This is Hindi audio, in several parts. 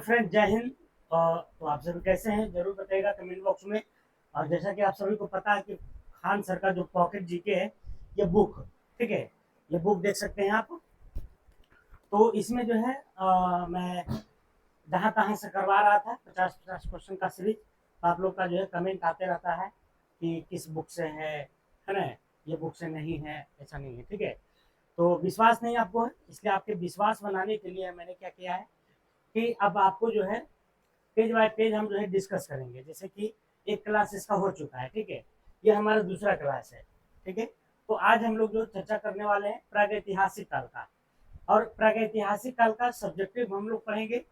फ्रेंड जय हिंद। तो आप सभी कैसे हैं जरूर बताइएगा कमेंट बॉक्स में। और जैसा कि आप सभी को पता है कि खान सर का जो पॉकेट जीके है ये बुक, ठीक है, ये बुक देख सकते हैं आप। तो इसमें जो है मैं जहाँ तहाँ से करवा रहा था 50-50 क्वेश्चन का सीरीज। तो आप लोग का जो है कमेंट आते रहता है कि किस बुक से है ना, ये बुक से नहीं है, ऐसा नहीं है, ठीक है। तो विश्वास नहीं आपको है, इसलिए आपके विश्वास बनाने के लिए मैंने क्या किया है कि अब आपको जो है पेज बाय पेज हम जो है डिस्कस करेंगे। जैसे कि एक क्लास इसका हो चुका है, ठीक है, ये हमारा दूसरा क्लास है, ठीक है। तो आज हम लोग जो चर्चा करने वाले हैं प्रागैतिहासिक काल का, और प्रागैतिहासिक काल का सब्जेक्टिव हम लोग पढ़ेंगे,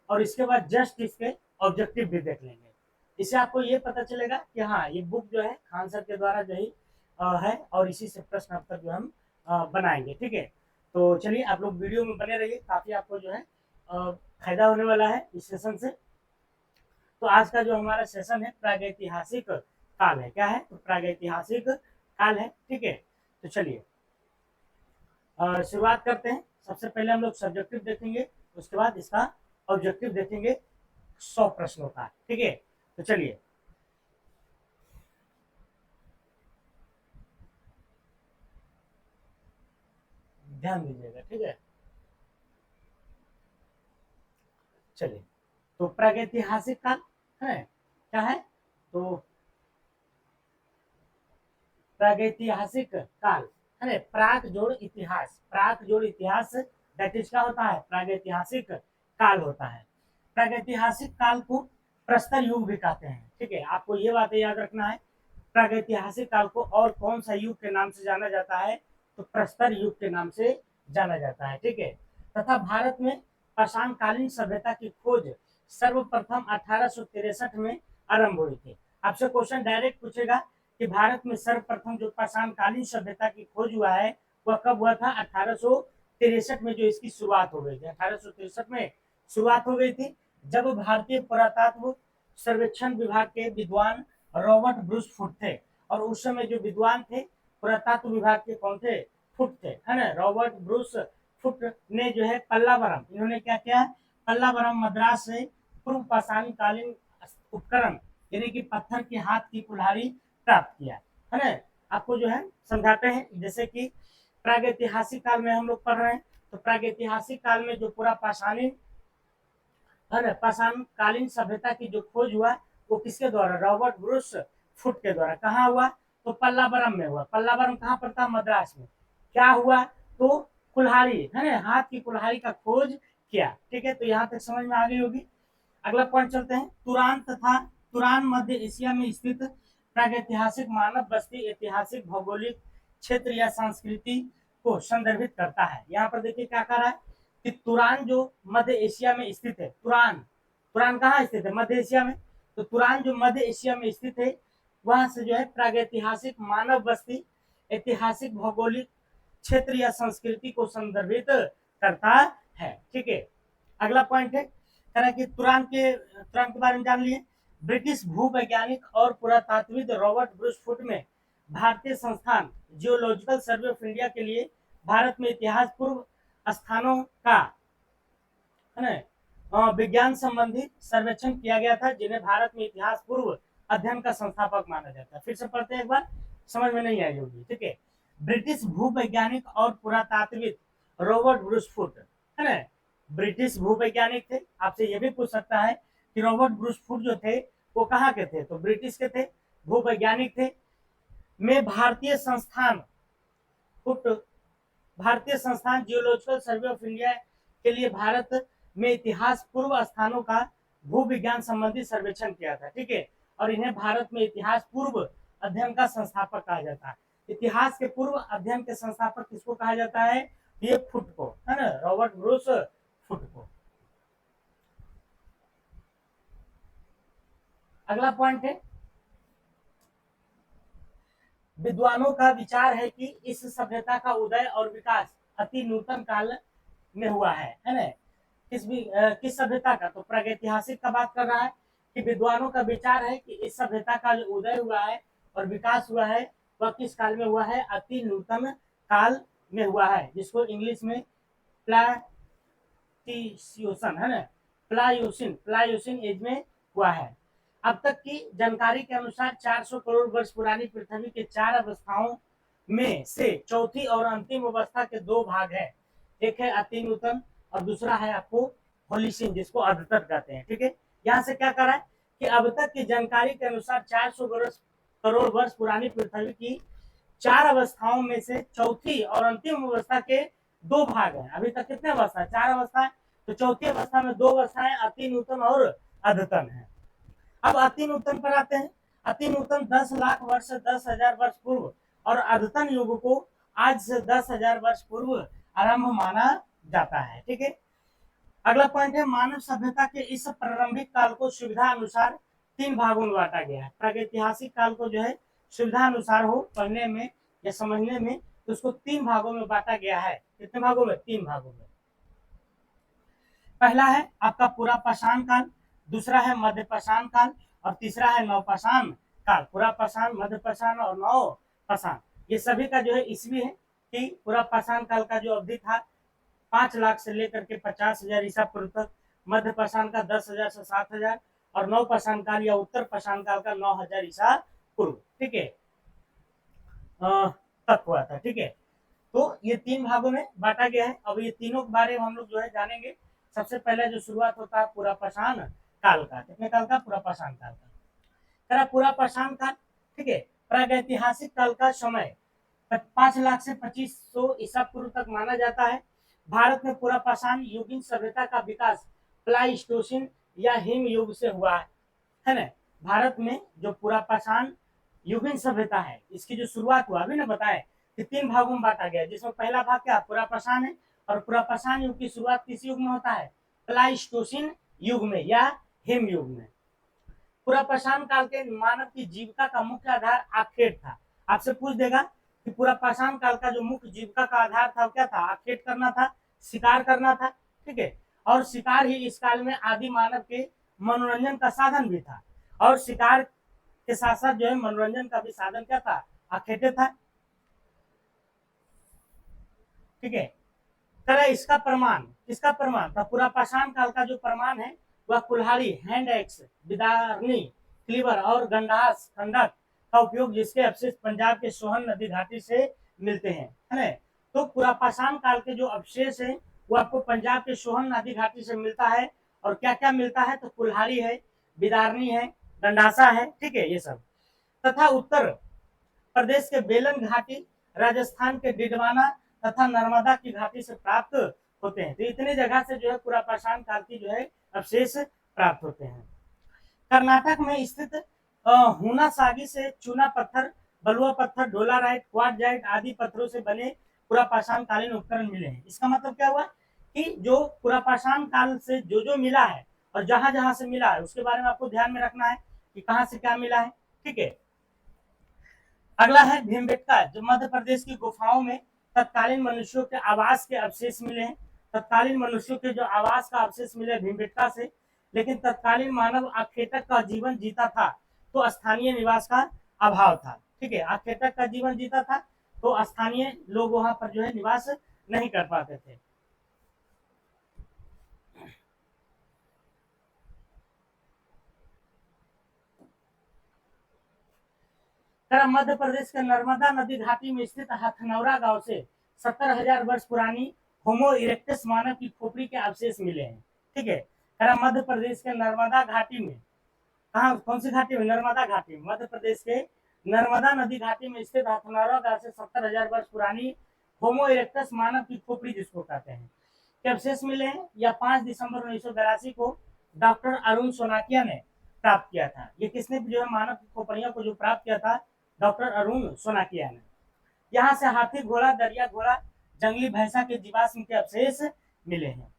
और इसके बाद जस्ट इसके ऑब्जेक्टिव भी देख लेंगे। इससे आपको ये पता चलेगा कि हाँ ये बुक जो है खान सर के द्वारा जो ही है, और इसी से प्रश्न उत्तर जो हम बनाएंगे, ठीक है। तो चलिए आप लोग वीडियो में बने रहिए, काफी आपको जो है फायदा होने वाला है इस सेशन से। तो आज का जो हमारा सेशन है प्रागैतिहासिक काल है, क्या है तो प्रागैतिहासिक काल है, ठीक है। तो चलिए शुरुआत करते हैं। सबसे पहले हम लोग सब्जेक्टिव देखेंगे, उसके बाद इसका ऑब्जेक्टिव देखेंगे 100 प्रश्नों का, ठीक है। तो चलिए ध्यान दीजिएगा, ठीक है। चलिए, तो प्रागैतिहासिक काल है क्या है, तो प्रागैतिहासिक काल है प्राक जोड़ इतिहास, प्राक जोड़ इतिहास, दैट इज क्या होता है प्रागैतिहासिक काल होता है। प्रागैतिहासिक काल को प्रस्तर युग भी कहते हैं, ठीक है, आपको ये बातें याद रखना है। प्रागैतिहासिक काल को और कौन सा युग के नाम से जाना जाता है, तो प्रस्तर युग के नाम से जाना जाता है, ठीक है। तथा भारत में पाषाणकालीन सभ्यता की खोज सर्वप्रथम 1863 में आरंभ हुई थी। आपसे क्वेश्चन डायरेक्ट पूछेगा कि भारत में सर्वप्रथम जो पाषाणकालीन सभ्यता की खोज हुआ है वह कब हुआ था, 1863 में जो इसकी शुरुआत हो गई थी, 1863 में शुरुआत हो गई थी, जब भारतीय पुरातत्व सर्वेक्षण विभाग के विद्वान रॉबर्ट ब्रूस फुट थे। और उस समय जो विद्वान थे पुरातत्व विभाग के कौन थे, फुट थे, है ना, रॉबर्ट ब्रूस फुट ने जो है पल्लावरम, इन्होंने क्या किया, पल्लावरम मद्रास से पूर्व पाषाण कालीन उपकरण यानी कि पत्थर के हाथ की कुल्हाड़ी प्राप्त किया, है ना। आपको जो है समझाते हैं, जैसे कि प्रागैतिहासिक काल में हम लोग पढ़ रहे हैं, तो प्रागैतिहासिक काल में जो पूरा पाषाणी है पाषाण कालीन सभ्यता की जो खोज हुआ वो किसके द्वारा, रॉबर्ट ब्रूस फुट के द्वारा। कहाँ हुआ, तो पल्लावरम में हुआ। पल्लावरम कहाँ पर था, मद्रास में। क्या हुआ, तो कुल्हाड़ी है ना, हाथ की कुल्हाड़ी का खोज किया, ठीक है। तो यहाँ तक समझ में आ गई होगी। अगला पॉइंट चलते हैं। तुरान तथा तुरान मध्य एशिया में स्थित प्रागैतिहासिक मानव बस्ती ऐतिहासिक भौगोलिक क्षेत्र या संस्कृति को संदर्भित करता है। यहाँ पर देखिए क्या कर रहा है कि तुरान जो मध्य एशिया में स्थित है, तुरान, तुरान कहाँ स्थित है, मध्य एशिया में। तो तुरान जो मध्य एशिया में स्थित है वहां से जो है प्रागैतिहासिक मानव बस्ती ऐतिहासिक भौगोलिक क्षेत्र या संस्कृति को संदर्भित करता है, ठीक है। अगला पॉइंट है तरह की तुरान के बारे में जान लिए। ब्रिटिश भूवैज्ञानिक और पुरातात्विद रॉबर्ट ब्रूस फुट में भारतीय संस्थान जियोलॉजिकल सर्वे ऑफ इंडिया के लिए भारत में इतिहास पूर्व स्थानों का है ना विज्ञान संबंधी सर्वेक्षण किया गया था, जिन्हें भारत में इतिहास पूर्व अध्ययन का संस्थापक माना जाता है। फिर से पढ़ते हैं एक बार, समझ में नहीं आई होगी, ठीक है। ब्रिटिश भूवैज्ञानिक और पुरातात्विद रॉबर्ट ब्रूस फुट, है ना, ब्रिटिश भूवैज्ञानिक थे। आपसे ये भी पूछ सकता है कि रॉबर्ट ब्रूस फुट जो थे वो कहाँ के थे, तो ब्रिटिश के थे, भूवैज्ञानिक थे। में भारतीय संस्थान फुट, भारतीय संस्थान जियोलॉजिकल सर्वे ऑफ इंडिया के लिए भारत में इतिहास पूर्व स्थानों का भू विज्ञान संबंधी सर्वेक्षण किया था, ठीक है। और इन्हें भारत में इतिहास पूर्व अध्ययन का संस्थापक कहा जाता है। इतिहास के पूर्व अध्ययन के संस्थापक किसको कहा जाता है, ये फुट को, है ना, रॉबर्ट ब्रूस फुट को। अगला पॉइंट है, विद्वानों का विचार है कि इस सभ्यता का उदय और विकास अति नूतन काल में हुआ है ना। किस सभ्यता का, तो प्रागैतिहासिक का बात कर रहा है कि विद्वानों का विचार है कि इस सभ्यता का जो उदय हुआ है और विकास हुआ है वह किस काल में हुआ है, अति नूतन काल में हुआ है, जिसको इंग्लिश में प्लाटीसियोशन है ना, प्लायोसिन एज में हुआ है। अब तक की जानकारी के अनुसार 400 करोड़ वर्ष पुरानी पृथ्वी के 4 अवस्थाओं में से चौथी और अंतिम अवस्था के 2 भाग है। एक है अतिनूतन और दूसरा है आपको होलिसिन, जिसको अद्यतन कहते हैं। ठीक है, यहाँ से क्या करा है कि अब तक की जानकारी के अनुसार 400 करोड़ वर्ष पुरानी पृथ्वी की 4 अवस्थाओं में से चौथी और अंतिम अवस्था के 2 भाग हैं। अभी तक कितने अवस्था है? 4 अवस्था है। तो चौथी अवस्था में 2 अवस्थाएं अतिनूतन और अद्यतन है। अब अतिनूतन पर आते हैं। अतिनूतन 10 लाख वर्ष से 10,000 वर्ष पूर्व और अद्यतन युग को आज से 10,000 वर्ष पूर्व आरंभ माना जाता है। ठीक है, अगला पॉइंट है मानव सभ्यता के इस प्रारंभिक काल को सुविधा अनुसार 3 भागों में बांटा गया है। प्रागैतिहासिक काल को जो है सुविधा अनुसार हो पढ़ने में या समझने में, तो उसको 3 भागों में बांटा गया है। कितने भागों में? 3 भागों में। पहला है आपका पूरा पाषाण काल, दूसरा है मध्य पाषाण काल और तीसरा है नवपाषाण काल। पूरा पाषाण, मध्य पाषाण और नवपाषाण, ये सभी का जो है ईस्वी है कि पूरा पाषाण काल का जो अवधि था 5 लाख से लेकर के 50,000 ईसा पूर्व तक, मध्य पाषाण का 10,000 से 7,000 और नवपाषाण काल या उत्तर पाषाण काल का 9,000 ईसा पूर्व। ठीक है, तक हुआ था। ठीक है, तो ये 3 भागों में बांटा गया है। अब ये तीनों के बारे में हम लोग जो है जानेंगे। सबसे पहले जो शुरुआत होता है पूरा पाषाण काल का। कितने काल का? पूरा पाषाण काल का। पूरा पाषाण काल, ठीक है, प्रागैतिहासिक काल का समय 5 लाख से 2500 ईसा पूर्व तक माना जाता है। भारत में पूरा पाषाण युगीन सभ्यता का विकास प्लाइस्टोसिन या हिम युग से हुआ है ना। भारत में जो पूरा पाषाण युगीन सभ्यता है, इसकी जो शुरुआत हुआ, अभी ना बताए कि 3 भागों में बांटा गया, जिसमें पहला भाग क्या? पूरा पाषाण है। और पूरा पाषाण युग की शुरुआत किस युग में होता है? प्लाइस्टोसिन युग में या हिम युग में। पूरा पाषाण काल के मानव की जीविका का मुख्य आधार आखेट था। आपसे पूछ देगा कि पूरा पाषाण काल का जो मुख्य जीविका का आधार था क्या था? आखेट करना था, शिकार करना था। ठीक है, और शिकार ही इस काल में आदि मानव के मनोरंजन का साधन भी था। और शिकार के साथ साथ जो है मनोरंजन का भी साधन क्या था? आखेटे था। ठीक है, तरह इसका प्रमाण, किसका प्रमाण था? पूरा पाषाण काल का जो प्रमाण है वह कुल्हाड़ी, हैंड एक्स, बिदारनी, क्लीवर और गंडास खंडक का उपयोग, जिसके अवशेष पंजाब के सोहन नदी घाटी से मिलते हैं, है ना। तो पूरा पाषाण काल के जो अवशेष है वो आपको पंजाब के सोहन नदी घाटी से मिलता है। और क्या क्या मिलता है? तो कुल्हाड़ी है, बिदारनी है, गंडासा है। ठीक है, ये सब। तथा उत्तर प्रदेश के बेलन घाटी, राजस्थान के डिडवाना तथा नर्मदा की घाटी से प्राप्त होते हैं। तो इतने जगह से जो है पूरा पाषाण काल की जो है अवशेष प्राप्त होते हैं। कर्नाटक में स्थित हुना सागी से चूना पत्थर, बलुआ पत्थर, डोलाराइट, क्वार्टजाइट आदि पत्थरों से बने पूरा पाषाण कालीन उपकरण मिले हैं। इसका मतलब क्या हुआ कि जो पूरा पाषाण काल से जो मिला है और जहां जहां से मिला है उसके बारे में आपको ध्यान में रखना है कि कहां से क्या मिला है। ठीक है, अगला है भीमबेटका, जो मध्य प्रदेश की गुफाओं में तत्कालीन मनुष्यों के आवास के अवशेष मिले हैं। तत्कालीन मनुष्यों के जो आवास का अवशेष मिले भीमबेटका से। लेकिन तत्कालीन मानव आखेटक का जीवन जीता था तो स्थानीय निवास का अभाव था। ठीक है, आखेटक का जीवन जीता था तो स्थानीय लोग वहां पर जो है निवास नहीं कर पाते थे। मध्य प्रदेश के नर्मदा नदी घाटी में स्थित हथनौरा गांव से 70,000 वर्ष पुरानी होमो इरेक्टस मानव की खोपड़ी के अवशेष मिले हैं। ठीक है, मध्य प्रदेश के नर्मदा घाटी में, कहा कौन सी घाटी में? नर्मदा घाटी में। मध्य प्रदेश के नर्मदा नदी घाटी में स्थित हथनौरा गांव से 70,000 वर्ष पुरानी होमो इरेक्टस मानव की खोपड़ी, जिसको कहते हैं, के अवशेष मिले हैं। या 5 दिसंबर 1982 को डॉक्टर अरुण सोनाकिया ने प्राप्त किया था। ये किसने जो है मानव की खोपड़ियों को जो प्राप्त किया था? डॉक्टर अरुण सोनाकिया ने। यहाँ से हाथी घोड़ा, दरिया घोड़ा, जंगली भैंसा के जीवाश्म के अवशेष मिले हैं।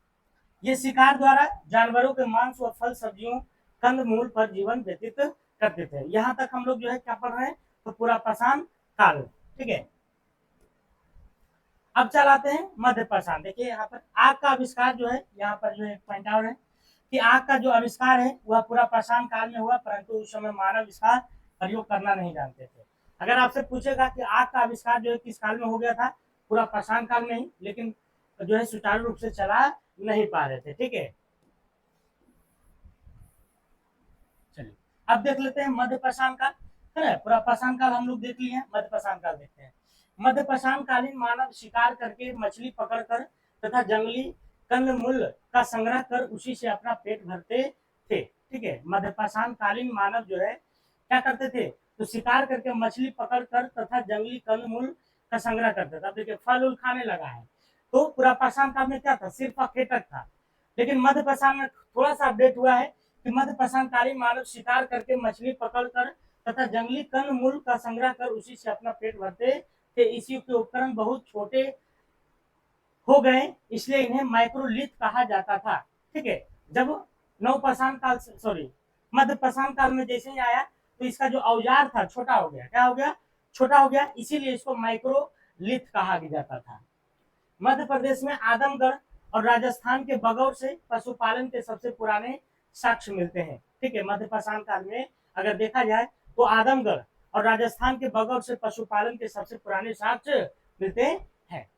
ये शिकार द्वारा जानवरों के मांस व फल सब्जियों, कंद मूल पर जीवन व्यतीत करते थे। यहाँ तक हम लोग जो है क्या पढ़ रहे हैं? तो पूरा पाषाण काल। ठीक है, अब चलाते हैं मध्य पाषाण। देखिए यहाँ पर आग का आविष्कार जो है, यहाँ पर जो है पॉइंट आउट है कि आग का जो आविष्कार है वह पूरा पाषाण काल में हुआ, परंतु उस समय मानव इसका प्रयोग करना नहीं जानते थे। अगर आपसे पूछेगा कि आग का आविष्कार जो है किस काल में हो गया था? पूरा पाषाण काल में ही, लेकिन जो है सुचारू रूप से चला नहीं पा रहे थे। ठीक है, चलिए अब देख लेते हैं मध्य पाषाण काल, है ना। पूरा पाषाण काल हम लोग देख लिए हैं, मध्य पाषाण काल देखते हैं। मध्य पाषाण कालीन मानव शिकार करके मछली पकड़कर तथा जंगली कंदमूल का संग्रह कर उसी से अपना पेट भरते थे। ठीक है, मध्य पाषाण कालीन मानव जो है क्या करते थे, तो शिकार करके मछली पकड़कर तथा जंगली कंदमूल का संग्रह करते थे। अब देखिए फल उल खाने लगा है, तो पूरा पाषाण काल में क्या था, सिर्फ अकेटक था। लेकिन मध्य पाषाण में थोड़ा सा अपडेट हुआ है कि मध्य पाषाण कालीन मानव शिकार करके मछली पकड़कर तथा जंगली कंद मूल का संग्रह कर उसी से अपना पेट भरते थे। इस युग के उपकरण बहुत छोटे हो गए, इसलिए इन्हें माइक्रोलिथ कहा जाता था। ठीक है, जब नव पाषाण काल सॉरी मध्य पाषाण काल में जैसे ही आया तो इसका जो औजार था छोटा हो गया, क्या हो गया, छोटा हो गया, इसीलिए इसको माइक्रोलिथ कहा जाता था। मध्य प्रदेश में आदमगढ़ और राजस्थान के बगौर से पशुपालन के सबसे पुराने साक्ष्य मिलते हैं। ठीक है, मध्य पाषाण काल में अगर देखा जाए तो आदमगढ़ और राजस्थान के बगौर से पशुपालन के सबसे पुराने साक्ष्य मिलते हैं।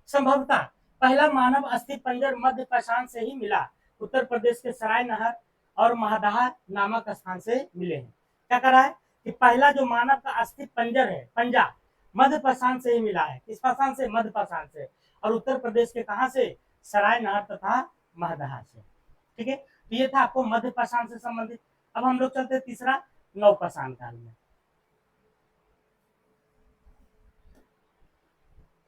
संभवतः पहला मानव अस्थि पंजर मध्य पाषाण से ही मिला। उत्तर प्रदेश के सराय नहर और महदाह नामक स्थान से मिले हैं। क्या करा है कि पहला जो मानव का अस्थि पंजर है, पंजा, मध्य पाषाण से ही मिला है। किस पाषाण से, मध्य पाषाण से। और उत्तर प्रदेश के कहा से, सराय नहर तथा महदाह से। ठीक है, तो ये था आपको मध्य पाषाण से संबंधित। अब हम लोग चलते तीसरा नव पाषाण काल में।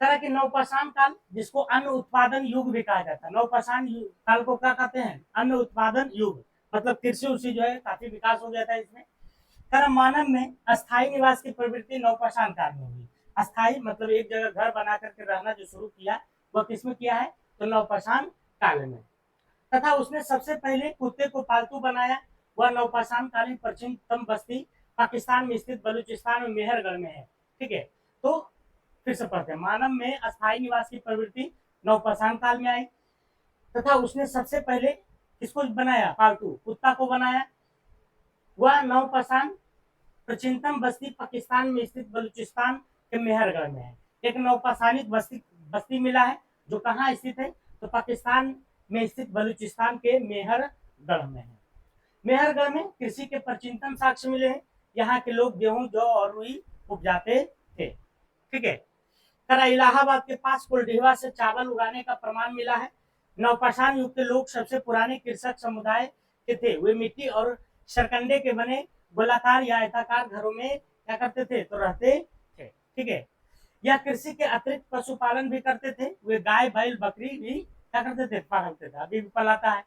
तरह के नवपाषाण काल, जिसको अन्न उत्पादन युग भी कहा जाता है। नवपाषाण काल को क्या कहते हैं, अन्न उत्पादन युग। मतलब कृषि उसी जो है काफी विकास हो गया था इसमें। तरह मानव में अस्थायी निवास की प्रवृत्ति नवपाषाण काल में हुई। अस्थायी मतलब एक जगह घर बना करके रहना जो शुरू किया, वह किसमें किया है, तो नवपाषाण काल में। तथा उसने सबसे पहले कुत्ते को पालतू बनाया, वह नवपाषाण कालीन पश्चिमतम बस्ती पाकिस्तान में स्थित बलूचिस्तान में मेहरगढ़ में है। ठीक है, तो फिर से पढ़ते हैं। मानव में अस्थायी निवास की प्रवृत्ति नवपाषाण काल में आई तथा उसने सबसे पहले किसको बनाया, पालतू कुत्ता को बनाया। वह नवपाषाण प्राचीनतम बस्ती पाकिस्तान में स्थित बलूचिस्तान के मेहरगढ़ में है। एक नवपाषाणिक बस्ती मिला है जो कहाँ स्थित है, तो पाकिस्तान में स्थित बलूचिस्तान के मेहरगढ़ में है। मेहरगढ़ में कृषि के प्राचीनतम साक्ष्य मिले हैं। यहाँ के लोग गेहूं, जौ और रुई उपजाते थे। ठीक है, तरह इलाहाबाद के पास कुलडीहवा से चावल उगाने का प्रमाण मिला है। नवपाषाण युग के लोग सबसे पुराने कृषक समुदाय के थे। वे मिट्टी और सरकंडे के बने गोलाकार या आयताकार घरों में क्या करते थे, तो रहते थे। ठीक है, यह कृषि के अतिरिक्त पशुपालन भी करते थे। वे गाय, बैल, बकरी भी क्या करते थे, पालते थे, अभी भी पलाता है।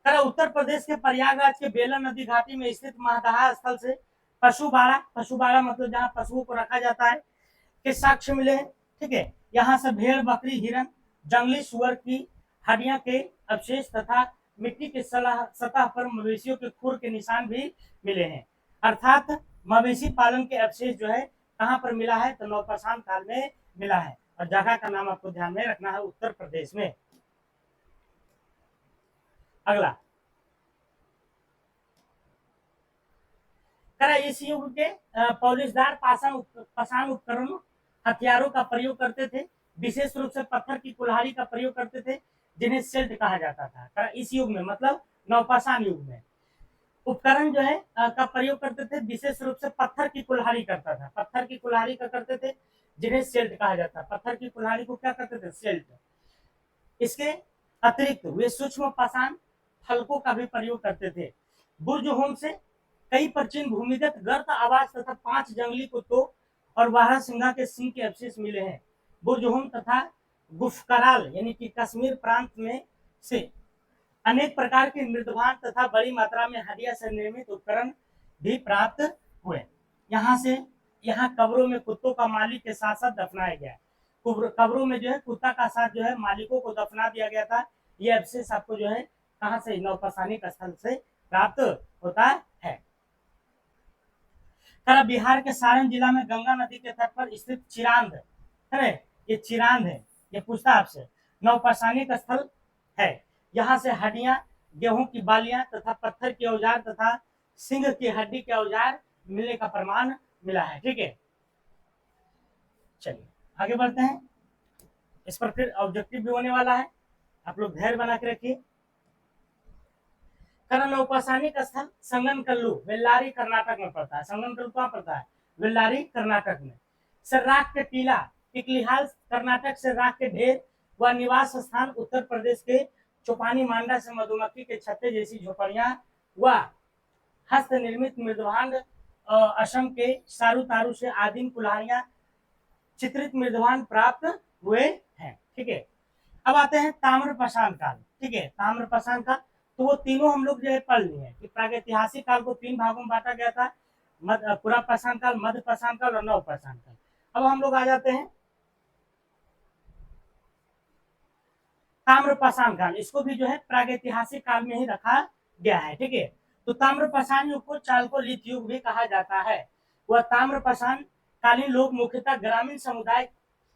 तरह उत्तर प्रदेश के प्रयागराज के बेलन नदी घाटी में स्थित महदाह स्थल से पशुबाड़ा मतलब जहाँ पशुओं को रखा जाता है, के साक्ष्य मिले हैं। ठीक है, यहाँ से भेड़, बकरी, हिरन, जंगली सुअर की हड्डियां के अवशेष तथा मिट्टी के सतह पर मवेशियों के खुर के निशान भी मिले हैं। अर्थात मवेशी पालन के अवशेष जो है कहाँ पर मिला है, तो नवपाषाण काल में मिला है। और जगह का नाम आपको ध्यान में रखना है, उत्तर प्रदेश में। अगला इस युग के पॉलिशदार पाषाण उपकरण हथियारों का प्रयोग करते थे। विशेष रूप से पत्थर की कुल्हाड़ी का प्रयोग करते थे, जिन्हें सेल्ट कहा जाता था। इस युग में मतलब नवपाषाण युग में उपकरण जो है का प्रयोग करते थे। विशेष रूप से पत्थर की कुल्हाड़ी करता था, पत्थर की कुल्हाड़ी का करते थे, जिन्हें सेल्ट कहा जाता है। पत्थर की कुल्हाड़ी को क्या करते थे, सेल्ट। इसके अतिरिक्त वे सूक्ष्म पाषाण फलकों का भी प्रयोग करते थे। बुर्ज होम से कई प्राचीन भूमिगत गर्त आवास तथा 5 जंगली कुत्तों और बारह सिंगा के सिंह के अवशेष मिले हैं। बुर्ज होम तथा गुफकराल यानी कि कश्मीर प्रांत में से अनेक प्रकार के मृदभान तथा बड़ी मात्रा में हड्डियां से निर्मित उपकरण भी प्राप्त हुए। यहाँ कब्रों में कुत्तों का मालिक के साथ साथ दफनाया गया। कब्रों में जो है कुत्ता का साथ जो है मालिकों को दफना दिया गया था। ये अवशेष आपको जो है कहाँ से, नवपाषाणिक स्थल से प्राप्त होता है। तरह बिहार के सारण जिला में गंगा नदी के तट पर स्थित चिरांद है, ये चिरांद है, ये पूछता आपसे, नवपाषाणिक स्थल है। यहाँ से हड्डियां, गेहूं की बालियां तथा पत्थर के औजार तथा सिंह की हड्डी के औजार मिलने का प्रमाण मिला है। ठीक है, चलिए आगे बढ़ते हैं। इस पर फिर ऑब्जेक्टिव भी होने वाला है, आप लोग धैर्य बना के रखिए। करण औपसानिक स्थल संगनकल्लू वेल्लारी कर्नाटक में पड़ता है। संगनकल्लू कहाँ पड़ता है? वेल्लारी कर्नाटक में। सर्राफ के टीला टिकलिहाल कर्नाटक से राख के ढेर व निवास स्थान उत्तर प्रदेश के चौपानी मांडा से मधुमक्खी के छत्ते जैसी झोपड़ियां व हस्त निर्मित मृदभांड असम के सारू तारू से आदिम कुल्हाड़ियां चित्रित मृदभांड प्राप्त हुए हैं। ठीक है, अब आते हैं ताम्रपाषाण काल। ठीक है, ताम्रपाषाण काल, तो वो तीनों हम लोग जो है पढ़ लिए हैं कि प्रागैतिहासिक काल को तीन भागों में बांटा गया था, पूरा पाषाण काल, मध्य पाषाण काल और नव पाषाण काल। अब हम लोग आ जाते हैं ताम्रपाषाण काल, इसको भी जो है प्रागैतिहासिक काल में ही रखा गया है। ठीक है, तो ताम्रपाषाण युग को चालकोलिथ युग भी कहा जाता है। वह ताम्रपाषाण कालीन लोग मुख्यतः ग्रामीण समुदाय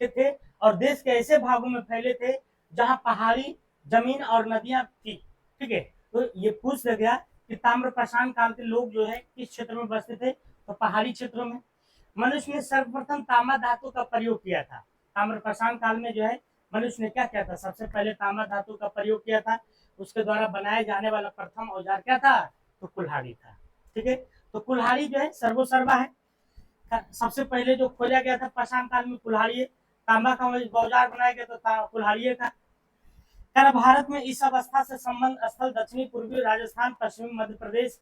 के थे और देश के ऐसे भागों में फैले थे जहां पहाड़ी जमीन और नदियां थी। ठीक है, तो ये पूछ गया कि ताम्रपाषाण काल के लोग जो है किस क्षेत्र में बसते थे, तो पहाड़ी क्षेत्रों में। मनुष्य ने सर्वप्रथम तांबा धातु का प्रयोग किया था। ताम्रपाषाण काल में जो है मनुष्य ने क्या किया था? सबसे पहले तांबा धातु का प्रयोग किया था। उसके द्वारा बनाए जाने वाला प्रथम औजार क्या था? तो कुल्हाड़ी था। ठीक है, तो कुल्हाड़ी जो है सर्वोसर्वा है। सबसे पहले जो खोजा गया था पाषाण काल में कुल्हाड़ी, तांबा का औजार बनाया गया तो कुल्हाड़ी का। भारत में इस अवस्था से संबंध स्थल दक्षिणी पूर्वी राजस्थान, पश्चिमी मध्य प्रदेश,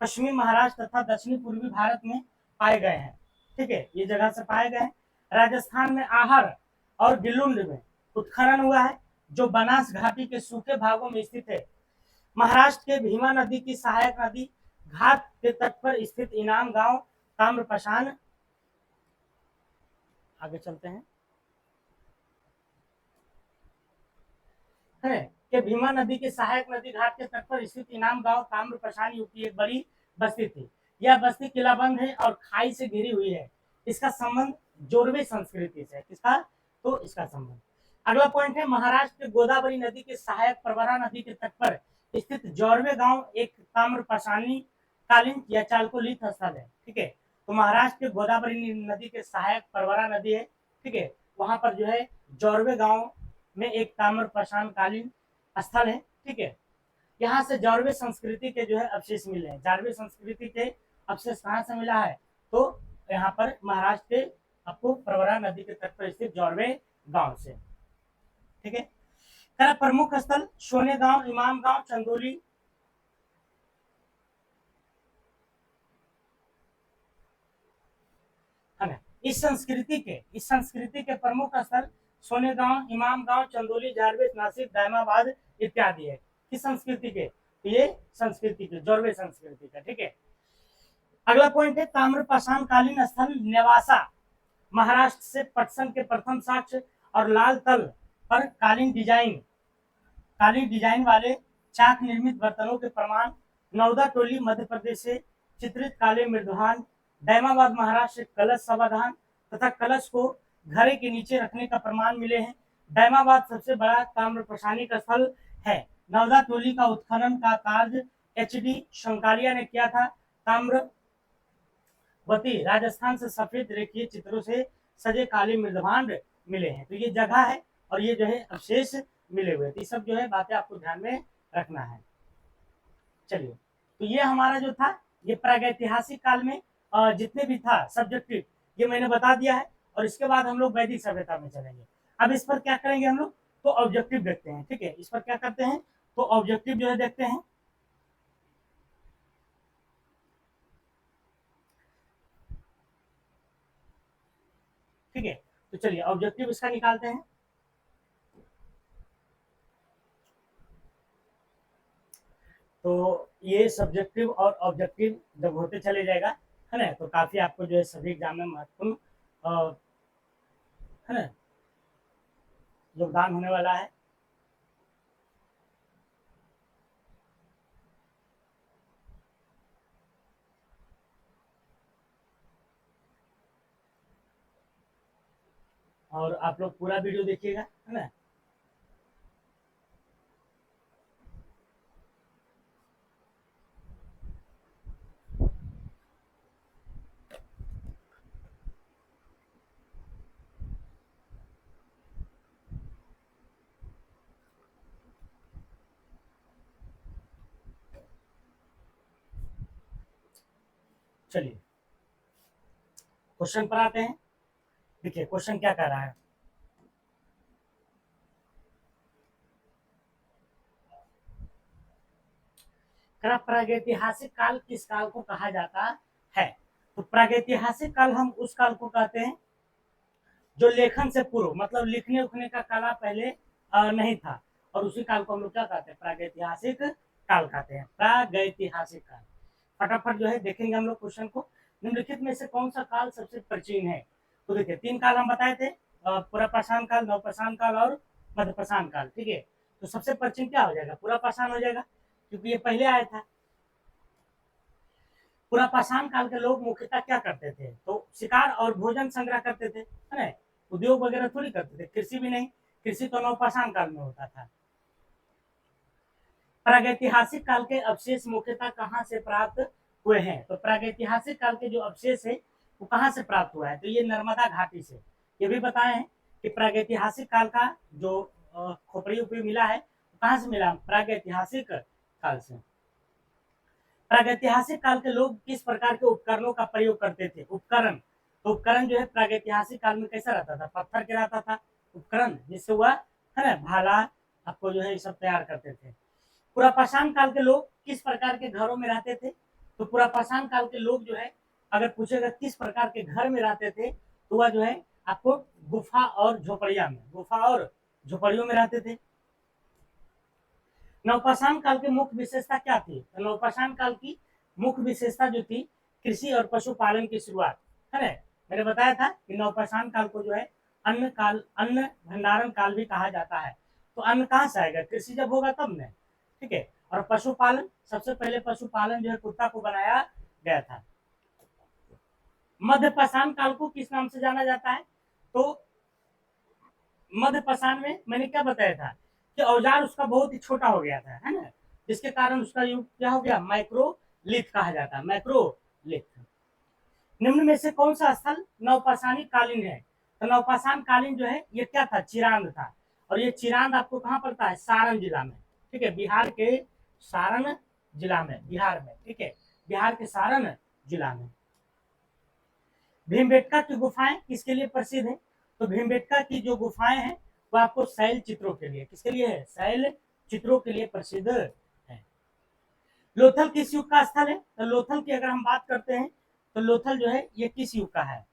पश्चिमी महाराष्ट्र तथा दक्षिणी पूर्वी भारत में पाए गए हैं। ठीक है, ये जगह से पाए गए हैं। राजस्थान में आहर और गिलुंड में उत्खनन हुआ है जो बनास घाटी के सूखे भागों में स्थित है। महाराष्ट्र के भीमा नदी की सहायक नदी घाट के तट पर स्थित इनाम गांव ताम्रपाषाण, आगे चलते हैं, है कि भीमा नदी के सहायक नदी घाट के तट पर स्थित इनाम गांव ताम्रपाषाण युग की एक बड़ी बस्ती थी। यह बस्ती किलाबंद है और खाई से घिरी हुई है। इसका संबंध जोरवे संस्कृति से है। किसका? तो इसका संबंध। अगला पॉइंट है महाराष्ट्र के गोदावरी नदी के सहायक प्रवरा नदी के तट पर स्थित जोरवे गांव एक ताम्रपाषाणी कालीन या चालकोलिथ स्थल है। ठीक है, तो महाराष्ट्र के गोदावरी नदी के सहायक प्रवरा नदी है। ठीक है, वहां पर जो है जोरवे गांव में एक ताम्रपाषाण कालीन स्थल है। ठीक है, यहाँ से जारवे संस्कृति के जो है अवशेष मिले हैं। जारवे संस्कृति के अवशेष कहाँ से मिला है? तो यहाँ पर महाराष्ट्र के आपको प्रवरा नदी के तट पर स्थित जारवे गांव से। ठीक है, प्रमुख स्थल सोने गांव, इमाम गांव, चंदोली, है ना। इस संस्कृति के प्रमुख स्थल सोने गांव, इमाम गांव, चंदोली, जारवे, नासिक, दायमाबाद इत्यादि है। किस संस्कृति के? ये संस्कृति के, जोरवे संस्कृति का। ठीक है, अगला पॉइंट है ताम्रपाषाण कालीन स्थल नेवासा, महाराष्ट्र से पटसन के प्रथम साक्ष्य और लाल तल पर कालीन डिजाइन वाले चाक निर्मित बर्तनों के प्रमाण। नौदा टोली मध्य प्रदेश से चित्रित काले मृदभान, दैमाबाद महाराष्ट्र से कलश समाधान तथा कलश को घरे के नीचे रखने का प्रमाण मिले हैं। दैमाबाद सबसे बड़ा ताम्रपाषाणी का स्थल है। नौदा टोली का उत्खनन का कार्य एच.डी. शंकालिया ने किया था। ताम्रवती राजस्थान से सफेद रेखीय चित्रों से सजे काले मृदभांड मिले हैं। तो ये जगह है और ये जो है अवशेष मिले हुए। तो ये सब जो है बातें आपको ध्यान में रखना है। चलिए, तो ये हमारा जो था ये प्रागैतिहासिक काल में जितने भी था सब्जेक्टिव ये मैंने बता दिया है। और इसके बाद हम लोग वैदिक सभ्यता में चलेंगे। अब इस पर क्या करेंगे हम लोग? तो ऑब्जेक्टिव देखते हैं। ठीक है, इस पर क्या करते हैं? तो ऑब्जेक्टिव जो है देखते हैं। ठीक है, तो चलिए ऑब्जेक्टिव इसका निकालते हैं। तो ये सब्जेक्टिव और ऑब्जेक्टिव जब होते चले जाएगा, है ना, तो काफी आपको जो है सभी एग्जाम में महत्वपूर्ण है ना योगदान होने वाला है। और आप लोग पूरा वीडियो देखिएगा, है ना। चलिए क्वेश्चन पर आते हैं। देखिए क्वेश्चन क्या कह रहा है। प्रागैतिहासिक काल किस काल को कहा जाता है? तो प्रागैतिहासिक काल हम उस काल को कहते हैं जो लेखन से पूर्व, मतलब लिखने उखने का कला पहले नहीं था, और उसी काल को हम लोग क्या कहते हैं? प्रागैतिहासिक काल कहते हैं, प्रागैतिहासिक काल। फटाफट जो है देखेंगे हम लोग क्वेश्चन को। निम्नलिखित में से कौन सा काल सबसे प्राचीन है? तो देखिए 3 काल हम बताए थे, पुरापाषाण काल, नवपाषाण काल और मध्यपाषाण काल। ठीक है, तो सबसे प्राचीन क्या हो जाएगा? पुरापाषाण हो जाएगा, क्योंकि ये पहले आया था। पुरापाषाण काल के लोग मुख्यतः क्या करते थे? तो शिकार और भोजन संग्रह करते थे, है ना? उद्योग वगैरह थोड़ी करते थे, कृषि भी नहीं। कृषि तो नवपाषाण काल में होता था। प्रागैतिहासिक काल के अवशेष मुख्यतः कहाँ से प्राप्त हुए हैं? तो प्रागैतिहासिक काल के जो अवशेष है वो कहाँ से प्राप्त हुआ है? तो ये नर्मदा घाटी से। ये भी बताए हैं कि प्रागैतिहासिक काल का जो खोपड़ी उपड़ी मिला है कहाँ से मिला? प्रागैतिहासिक काल से। प्रागैतिहासिक काल के लोग किस प्रकार के उपकरणों का प्रयोग करते थे? उपकरण, तो उपकरण जो है प्रागैतिहासिक काल में कैसा रहता था? पत्थर के रहता था उपकरण, जिससे वह, है ना, भाला आपको जो है ये सब तैयार करते थे। पुरापाषाण काल के लोग किस प्रकार के घरों में रहते थे? तो पुरापाषाण काल के लोग जो है, अगर पूछेगा किस प्रकार के घर में रहते थे, तो वह जो है आपको गुफा और झोपड़िया में, गुफा और झोपड़ियों में रहते थे। नवपाषाण काल की मुख्य विशेषता क्या थी? तो नवपाषाण काल की मुख्य विशेषता जो थी, कृषि और पशुपालन की शुरुआत, है ना? मैंने बताया था कि नवपाषाण काल को जो है अन्न काल, अन्न भंडारण काल भी कहा जाता है। तो अन्न कहाँ से आएगा? कृषि जब होगा तब न। ठीक है, और पशुपालन, सबसे पहले पशुपालन जो है कुत्ता को बनाया गया था। मध्यपाषाण काल को किस नाम से जाना जाता है? तो मध्यपाषाण में मैंने क्या बताया था कि औजार उसका बहुत ही छोटा हो गया था, है ना, जिसके कारण उसका युग क्या हो गया? माइक्रोलिथ कहा जाता है, माइक्रोलिथ। निम्न में से कौन सा स्थल नवपाषाणी कालीन है? तो नवपाषाण कालीन जो है ये क्या था? चिरांद था, और ये चिरांद आपको कहाँ पड़ता है? सारण जिला में। ठीक है, बिहार के सारण जिला में, बिहार में। ठीक है, बिहार के सारण जिला में। भीमबेटका की गुफाएं किसके लिए प्रसिद्ध है? तो भीमबेटका की जो गुफाएं हैं वो आपको शैल चित्रों के लिए, किसके लिए है? शैल चित्रों के लिए प्रसिद्ध है। लोथल किस युग का स्थल है? तो लोथल की अगर हम बात करते हैं तो लोथल जो है ये किस युग का है?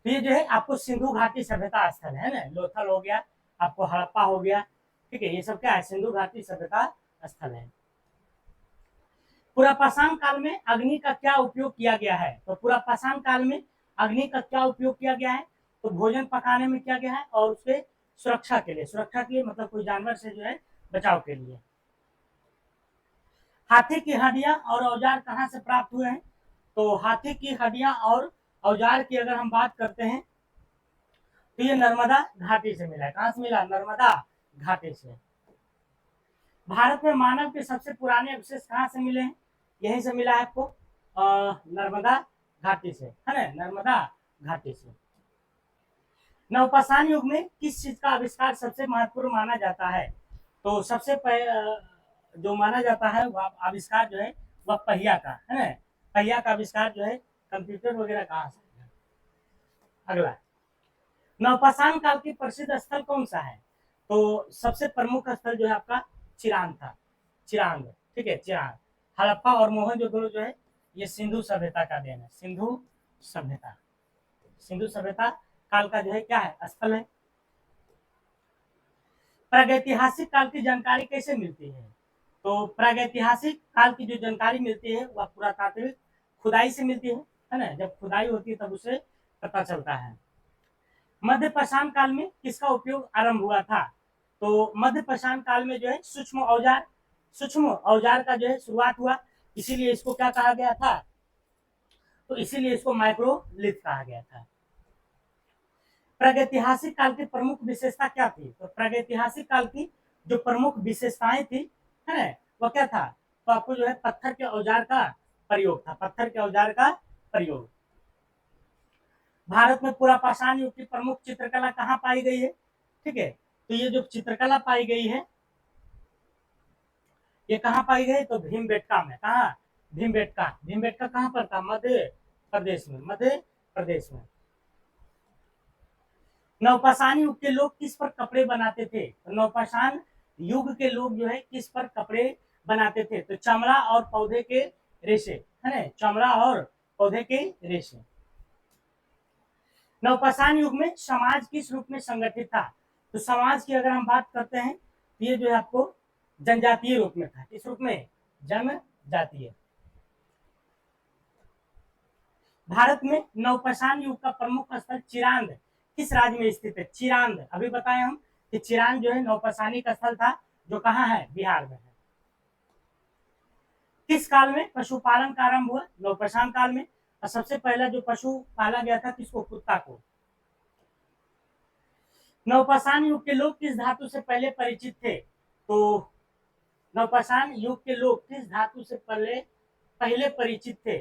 तो ये जो है आपको सिंधु घाटी सभ्यता स्थल है ना, लोथल हो गया, आपको हड़प्पा हो गया। ठीक है, ये सब क्या है? सिंधु घाटी सभ्यता स्थल है। पुरापाषाण काल में अग्नि का क्या उपयोग किया गया है? तो पुरापाषाण काल में अग्नि का क्या उपयोग किया गया है? तो भोजन पकाने में किया गया है, और उसके सुरक्षा के लिए, सुरक्षा के लिए मतलब कोई जानवर से जो है बचाव के लिए। हाथी की हड्डियां और औजार कहाँ से प्राप्त हुए हैं? तो हाथी की हड्डियां और औजार की अगर हम बात करते हैं तो ये नर्मदा घाटी से मिला है। कहाँ से मिला? नर्मदा घाटी से। भारत में मानव के सबसे पुराने अवशेष कहाँ से मिले हैं? यहीं से मिला है आपको, नर्मदा घाटी से, है ना, नर्मदा घाटी से। नवपाषाण युग में किस चीज का आविष्कार सबसे महत्वपूर्ण माना जाता है? तो सबसे जो माना जाता है वह आविष्कार जो है वह पहिया का, है ना, पहिया का आविष्कार जो है कंप्यूटर वगैरह कहाँ से? अगला, नवपाषाण काल की प्रसिद्ध स्थल कौन सा है? तो सबसे प्रमुख स्थल जो है आपका चिरांद था, चिरांद। ठीक है, चिरांद। हड़प्पा और मोहनजोदड़ो जो है ये सिंधु सभ्यता का देन है, सिंधु सभ्यता। सिंधु सभ्यता काल का जो है क्या है? स्थल है। प्रागैतिहासिक काल की जानकारी कैसे मिलती है? तो प्रागैतिहासिक काल की जो जानकारी मिलती है वह पुरातात्विक खुदाई से मिलती है ना, जब खुदाई होती है तब उसे पता चलता है। मध्यपाषाण काल में किसका उपयोग आरंभ हुआ था? तो मध्यपाषाण काल में जो है सूक्ष्म औजार, सूक्ष्म औजार का जो है शुरुआत हुआ, इसीलिए इसको क्या कहा गया था? तो इसीलिए इसको माइक्रोलिथ कहा गया था। प्रागैतिहासिक काल की प्रमुख विशेषता क्या थी? तो प्रागैतिहासिक काल की जो प्रमुख विशेषताएं थी, है ना, वह क्या था? तो आपको जो है पत्थर के औजार का प्रयोग था, पत्थर के औजार का प्रयोग। भारत में पुरापाषाण युग की प्रमुख चित्रकला कहाँ पाई गई है? ठीक है, तो ये जो चित्रकला पाई गई है ये कहाँ पाई गई? तो भीमबेटका में। कहाँ? भीमबेटका। भीमबेटका कहाँ पर था? मध्य प्रदेश में। मध्य प्रदेश में। नवपाषाण युग के लोग किस पर कपड़े बनाते थे? तो नवपाषाण युग के लोग जो है किस पर कपड़े बनाते थे? तो चमड़ा और पौधे के रेशे, है ना, चमड़ा और पौधे के रेशे। नवपाषाण युग में समाज किस रूप में संगठित था? तो समाज की अगर हम बात करते हैं तो ये जो है आपको जनजातीय रूप में था। किस रूप में? जनजातीय। भारत में नवपाषाण युग का प्रमुख स्थल चिरांद किस राज्य में स्थित है? चिरांद, अभी बताए हम कि चिरांद जो है नवपाषाणिक स्थल था, जो कहाँ है? बिहार में है। किस काल में पशुपालन का आरंभ हुआ? नवपाषाण काल में। और सबसे पहला जो पशु पाला गया था किसको? कुत्ता को। नवपाषाण युग के लोग किस धातु से पहले परिचित थे? तो नवपाषाण युग के लोग किस धातु से पहले परिचित थे?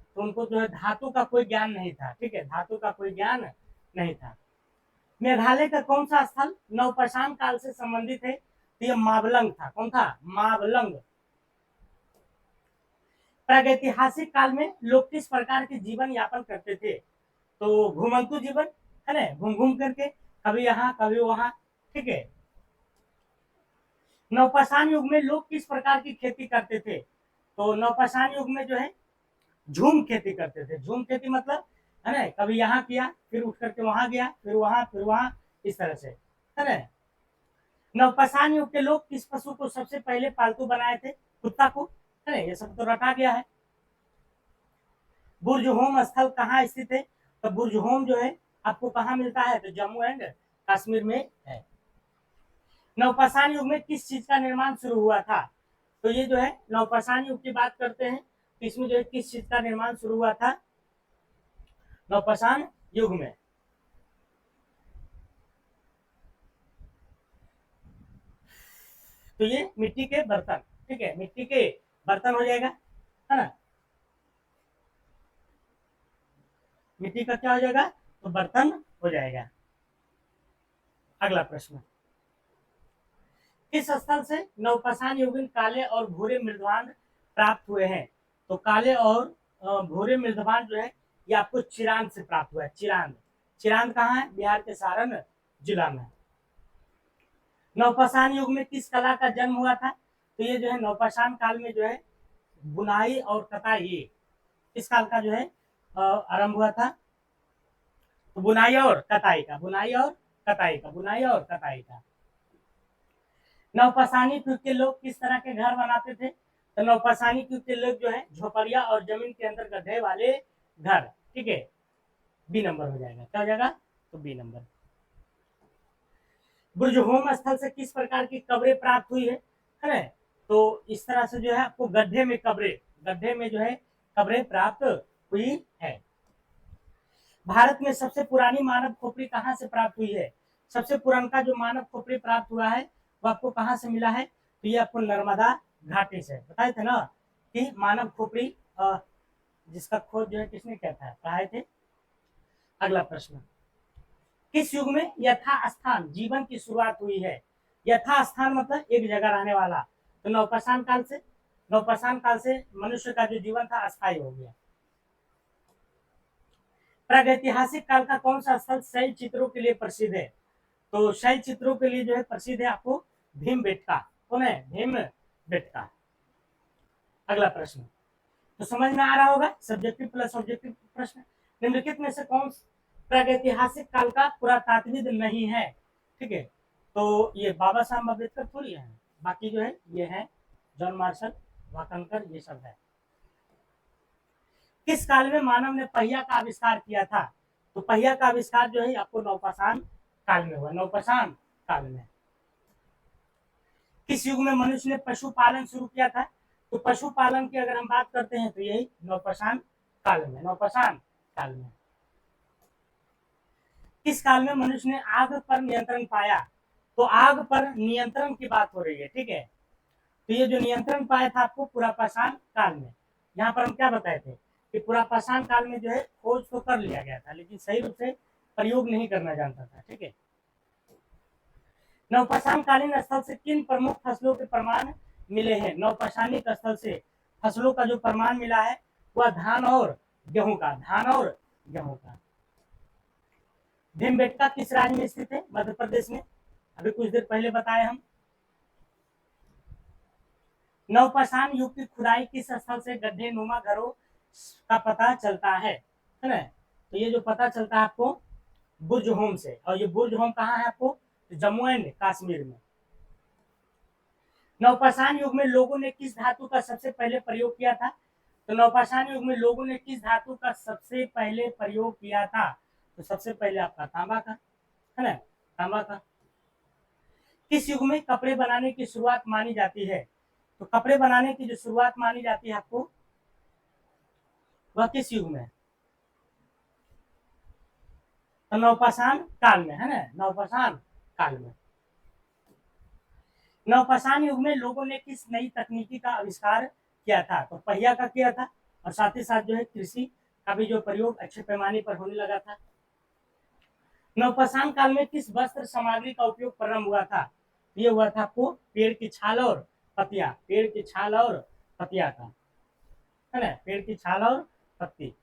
तो उनको जो है धातु का कोई ज्ञान नहीं था। ठीक है, धातु का कोई ज्ञान नहीं था। मेघालय का कौन सा स्थल नवपाषाण काल से संबंधित है? तो ये मावलंग था। कौन था? मावलंग। प्रागैतिहासिक काल में लोग किस प्रकार के जीवन यापन करते थे? तो घुमंतु जीवन, है ना, घूम घूम करके, कभी यहाँ कभी वहां। ठीक है। नवपाषाण युग में लोग किस प्रकार की खेती करते थे? तो नवपाषाण युग में जो है झूम खेती करते थे। झूम खेती मतलब, है ना, कभी यहाँ किया, फिर उठ करके वहां गया, फिर वहां, इस तरह से, है ना। नवपाषाण युग के लोग किस पशु को सबसे पहले पालतू बनाए थे? कुत्ता को, है ना, ये सब तो रटा गया है। बुर्ज होम स्थल कहाँ स्थित है? तो बुर्ज होम जो है आपको कहाँ मिलता है? तो जम्मू एंड कश्मीर में है। नवपाषाण युग में किस चीज का निर्माण शुरू हुआ था? तो ये जो है नवपाषाण युग की बात करते हैं तो इसमें जो है किस चीज का निर्माण शुरू हुआ था नवपाषाण युग में? तो ये मिट्टी के बर्तन। ठीक है, मिट्टी के बर्तन हो जाएगा, है ना। मिट्टी का क्या हो जाएगा? तो बर्तन हो जाएगा। अगला प्रश्न, किस स्थल से नवपाषाण युगीन काले और भूरे मृदवान प्राप्त हुए हैं? तो काले और भूरे मृदवान जो है ये आपको चिरांद से प्राप्त हुआ है। चिरांद। चिरांद कहाँ है? बिहार के सारण जिला में। नवपाषाण युग में किस कला का जन्म हुआ था? तो ये जो है नवपाषाण काल में जो है बुनाई और कताई, किस काल का जो है आरंभ हुआ था? तो बुनाई और कताई का, बुनाई और कताई का, बुनाई और कताई का। नवपाषाणी युग के लोग किस तरह के घर बनाते थे? तो नवपाषाणी युग के लोग जो है झोपड़िया और जमीन के अंदर गड्ढे वाले घर। ठीक है, बी नंबर हो जाएगा। क्या हो जाएगा? तो बी नंबर। बुर्जहोम स्थल से किस प्रकार की कब्रें प्राप्त हुई है ना? तो इस तरह से जो है आपको गड्ढे में कब्रें, गड्ढे में जो है कब्रें प्राप्त हुई है। भारत में सबसे पुरानी मानव खोपड़ी कहाँ से प्राप्त हुई है? सबसे पुराना जो मानव खोपड़ी प्राप्त हुआ है वो आपको कहाँ से मिला है? तो ये आपको नर्मदा घाटी से। बताए थे ना कि मानव खोपड़ी जिसका खोज जो है किसने किया था, कहा थे। अगला प्रश्न, किस युग में यथास्थान जीवन की शुरुआत हुई है? यथास्थान मतलब एक जगह रहने वाला। तो नवपाषाण काल से, नवपाषाण काल से मनुष्य का जो जीवन था अस्थायी हो गया। प्रागैतिहासिक काल का कौन सा स्थल शैल चित्रों के लिए प्रसिद्ध है? तो शैल चित्रों के लिए जो है प्रसिद्ध है आपको भीमबेटका। कौन है? भीमबेटका। अगला प्रश्न, तो समझ में आ रहा होगा सब्जेक्टिव प्लस ऑब्जेक्टिव प्रश्न। निम्नलिखित में से कौन प्रागैतिहासिक काल का पुरातात्विद नहीं है? ठीक है, तो ये बाबा साहब अम्बेडकर थोड़ी है, बाकी जो है ये है जॉन मार्शल वाकनकर, ये सब है। किस काल में मानव ने पहिया का आविष्कार किया था? तो पहिया का आविष्कार जो है आपको नवपाषाण काल में हुआ। नवपाषाण काल में। किस युग में मनुष्य ने पशुपालन शुरू किया था? तो पशुपालन की अगर हम बात करते हैं तो यही नवपाषाण काल में। नवपाषाण काल में। किस काल में मनुष्य ने आग पर नियंत्रण पाया? तो आग पर नियंत्रण की बात हो रही है। ठीक है, तो ये जो नियंत्रण पाया था आपको पुरापाषाण काल में। यहाँ पर हम क्या बताए थे कि पुरापाषाण काल में जो है खोज तो कर लिया गया था लेकिन सही रूप से प्रयोग नहीं करना जानता था। ठीक है, नवपाषाणकालीन स्थल से किन प्रमुख फसलों के प्रमाण मिले हैं? नवपाषाणिक स्थल से फसलों का जो प्रमाण मिला है वह धान और गेहूं का, धान और गेहूं का। भीमबेटका किस राज्य में स्थित है? मध्य प्रदेश में, अभी कुछ देर पहले बताए हम। नवपाषाण युग की खुदाई किस स्थल से गड्ढे नुमा घरों का पता चलता है ना? तो ये जो पता चलता है आपको बुर्ज होम से, और ये बुर्ज होम कहाँ है आपको? जम्मू एंड कश्मीर में। नवपाषाण युग में लोगों ने किस धातु का सबसे पहले प्रयोग किया था? तो नवपाषाण युग में लोगों ने किस धातु का सबसे पहले प्रयोग किया था? तो सबसे पहले आपका तांबा का, है ना, तांबा का। किस युग में कपड़े बनाने की शुरुआत मानी जाती है? तो कपड़े बनाने की जो शुरुआत मानी जाती है आपको, वह किस युग में? तो नवपाषाण काल में, है ना, नवपाषाण काल में। नवपाषाण युग में लोगों ने किस नई तकनीकी का आविष्कार किया था? तो पहिया का किया था, और साथ ही साथ जो है कृषि का भी जो प्रयोग अच्छे पैमाने पर होने लगा था। नवपाषाण काल में किस वस्त्र सामग्री का उपयोग प्रारंभ हुआ था? ये हुआ था आपको पेड़ की छाल और पत्तियां, पेड़ की छाल और पत्तियां का, है ना, पेड़ की छाल और पत्ती।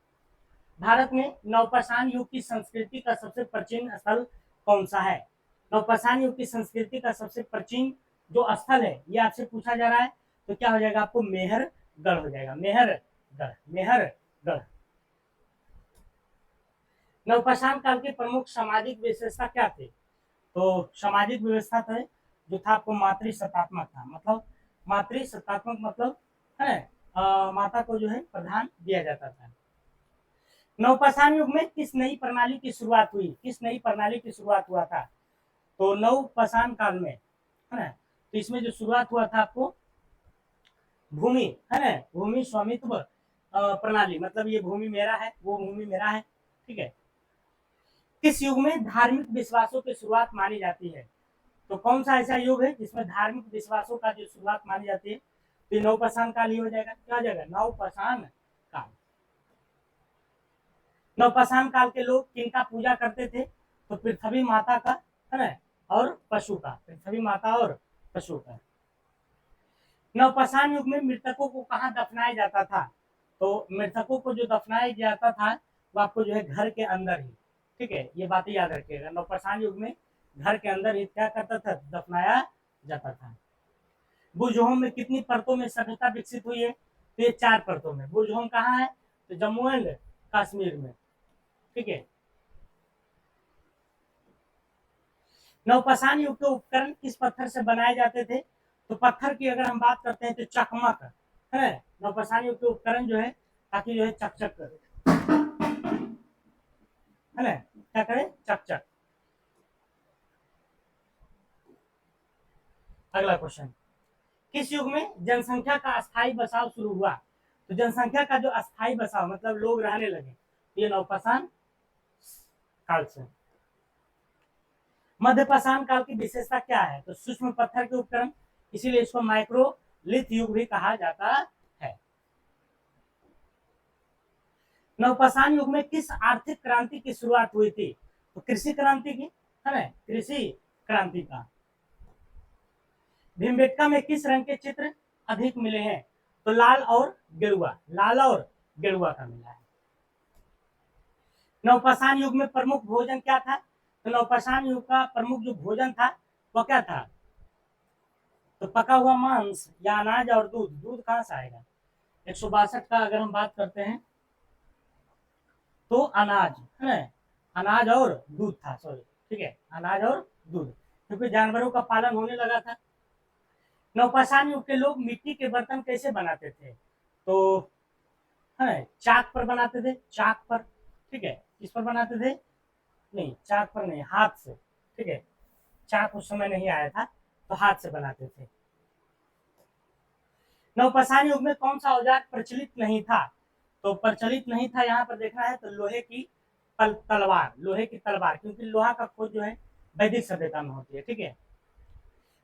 भारत में नवपाषाण युग की संस्कृति का सबसे प्राचीन स्थल कौन सा है? नवपाषाण युग की संस्कृति का सबसे प्राचीन जो स्थल है, ये आपसे पूछा जा रहा है, तो क्या हो जाएगा आपको? मेहरगढ़ हो जाएगा, मेहरगढ़, मेहरगढ़। नवपाषाण काल के प्रमुख सामाजिक विशेषता क्या थे? तो सामाजिक व्यवस्था था जो था आपको मातृसत्तात्मक था, मतलब मातृसत्तात्मक मतलब, है माता को जो है प्रधान दिया जाता था। नवपाषाण युग में किस नई प्रणाली की शुरुआत हुई? किस नई प्रणाली की शुरुआत हुआ था? तो नवपाषाण काल में, है ना, तो इसमें जो शुरुआत हुआ था आपको भूमि, है ना, भूमि स्वामित्व प्रणाली, मतलब ये भूमि मेरा है, वो भूमि मेरा है, ठीक है। किस युग में धार्मिक विश्वासों की शुरुआत मानी जाती है? तो कौन सा ऐसा युग है जिसमें धार्मिक विश्वासों का जो शुरुआत मानी जाती है? तो नवपाषाण काल ही हो जाएगा। क्या हो जाएगा? नवपाषाण काल। नवपाषाण काल के लोग किनका पूजा करते थे? तो पृथ्वी माता का, है ना, और पशु का, पृथ्वी माता और पशु का। नवपाषाण युग में मृतकों को कहाँ दफनाया जाता था? तो मृतकों को जो दफनाया जाता था वो आपको जो है घर के अंदर ही, ठीक है, ये बातें याद रखिएगा। नवपाषाण युग में घर के अंदर ही क्या करता था? दफनाया जाता था। बुर्ज होम में कितनी परतों में सभ्यता विकसित हुई है? तो ये 4 परतों में। बुर्ज होम कहाँ है? तो जम्मू एंड कश्मीर में, ठीक है। नवपाषाण युग के उपकरण किस पत्थर से बनाए जाते थे? तो पत्थर की अगर हम बात करते हैं तो चकमक, है। नवपाषाण युग के उपकरण जो है ताकि जो है चकचक करे, है ना, क्या करे? चकचक। अगला क्वेश्चन, किस युग में जनसंख्या का अस्थायी बसाव शुरू हुआ? तो जनसंख्या का जो अस्थायी बसाव मतलब लोग रहने लगे, ये नवपाषाण काल से। मध्यपाषाण काल की विशेषता क्या है? तो सूक्ष्म पत्थर के उपकरण, इसीलिए इसको माइक्रोलिथ युग भी कहा जाता है। नवपाषाण युग में किस आर्थिक क्रांति की शुरुआत हुई थी? तो कृषि क्रांति की, है ना, कृषि क्रांति का। भीमबेटका में किस रंग के चित्र अधिक मिले हैं? तो लाल और गेरुआ, लाल और गेरुआ का मिला है। नवपाषाण युग में प्रमुख भोजन क्या था? तो नवपाषाण युग का प्रमुख जो भोजन था वह क्या था? तो पका हुआ मांस या अनाज और दूध। दूध कहाँ से आएगा? 162 का अगर हम बात करते हैं तो अनाज, है ना, अनाज और दूध था, सॉरी, ठीक है, अनाज और दूध, क्योंकि जानवरों का पालन होने लगा था। नवपाषाण युग के लोग मिट्टी के बर्तन कैसे बनाते थे? तो है चाक पर बनाते थे, चाक पर, ठीक है। किस पर बनाते थे? नहीं, चाक पर नहीं, हाथ से, ठीक है। चाक उस समय नहीं आया था, तो हाथ से बनाते थे। नवपाषाण युग में कौन सा औजार प्रचलित नहीं था? तो प्रचलित नहीं था यहाँ पर देखना है तो लोहे की तलवार, लोहे की तलवार, क्योंकि लोहा का खोज जो है वैदिक सभ्यता में होती है, ठीक है।